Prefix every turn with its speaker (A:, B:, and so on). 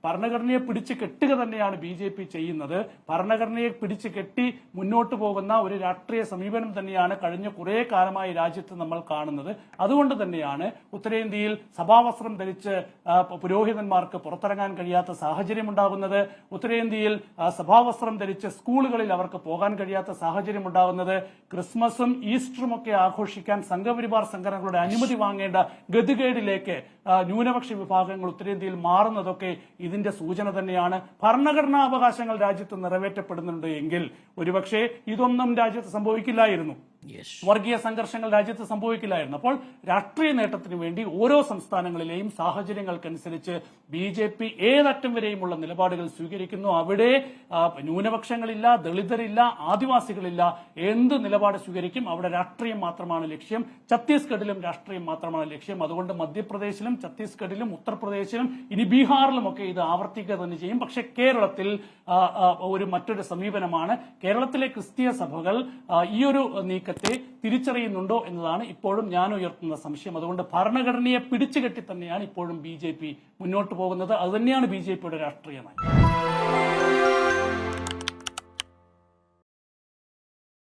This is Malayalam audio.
A: ഭരണഘടനയെ പിടിച്ചു കെട്ടുക തന്നെയാണ് BJP ചെയ്യുന്നത്. ഭരണഘടനയെ പിടിച്ചു കെട്ടി മുന്നോട്ട് പോകുന്ന ഒരു രാഷ്ട്രീയ സമീപനം തന്നെയാണ് കഴിഞ്ഞ കുറെ കാലമായി രാജ്യത്ത് നമ്മൾ കാണുന്നത്. അതുകൊണ്ട് തന്നെയാണ് ഉത്തരേന്ത്യയിൽ സഭാവസ്ത്രം ധരിച്ച് പുരോഹിതന്മാർക്ക് പുറത്തിറങ്ങാൻ കഴിയാത്ത സാഹചര്യം ഉണ്ടാകുന്നത്. ഉത്തരേന്ത്യയിൽ സഭാവസ്ത്രം ധരിച്ച് സ്കൂളുകളിൽ അവർക്ക് പോകാൻ കഴിയാത്ത സാഹചര്യം ഉണ്ടാകുന്നത്. ക്രിസ്മസും ഈസ്റ്ററും ഒക്കെ ആഘോഷിക്കാൻ സംഘപരിവാർ സംഘടനകളുടെ അനുമതി വാങ്ങേണ്ട ഗതികേടിലേക്ക് ന്യൂനപക്ഷ വിഭാഗങ്ങൾ ഉത്തരേന്ത്യയിൽ മാറുന്നതൊക്കെ ഇതിന്റെ സൂചന തന്നെയാണ്. ഭരണഘടനാ അവകാശങ്ങൾ രാജ്യത്ത് നിറവേറ്റപ്പെടുന്നുണ്ട് എങ്കിൽ ഒരുപക്ഷെ ഇതൊന്നും രാജ്യത്ത് സംഭവിക്കില്ലായിരുന്നു. വർഗീയ സംഘർഷങ്ങൾ രാജ്യത്ത് സംഭവിക്കില്ലായിരുന്നു. അപ്പോൾ രാഷ്ട്രീയ നേട്ടത്തിന് വേണ്ടി ഓരോ സംസ്ഥാനങ്ങളിലെയും സാഹചര്യങ്ങൾക്കനുസരിച്ച് BJP ഏതറ്റം വരെയുമുള്ള നിലപാടുകൾ സ്വീകരിക്കുന്നു. അവിടെ ന്യൂനപക്ഷങ്ങളില്ല, ദളിതരില്ല, ആദിവാസികളില്ല. എന്ത് നിലപാട് സ്വീകരിക്കും? അവിടെ രാഷ്ട്രീയം മാത്രമാണ് ലക്ഷ്യം. ഛത്തീസ്ഗഡിലും രാഷ്ട്രീയം മാത്രമാണ് ലക്ഷ്യം. അതുകൊണ്ട് മധ്യപ്രദേശിലും ഛത്തീസ്ഗഡിലും ഉത്തർപ്രദേശിലും ഇനി ബീഹാറിലുമൊക്കെ ഇത് ആവർത്തിക്കുക തന്നെ ചെയ്യും. പക്ഷെ കേരളത്തിൽ മറ്റൊരു സമീപനമാണ്. കേരളത്തിലെ ക്രിസ്തീയ സഭകൾ ഈ ഒരു നീക്കത്തെ തിരിച്ചറിയുന്നുണ്ടോ എന്നതാണ് ഇപ്പോഴും ഞാൻ ഉയർത്തുന്ന സംശയം. അതുകൊണ്ട് ഭരണഘടനയെ പിടിച്ചുകെട്ടി തന്നെയാണ് ഇപ്പോഴും BJP മുന്നോട്ട് പോകുന്നത്. അതുതന്നെയാണ് BJPയുടെ രാഷ്ട്രീയ നയം.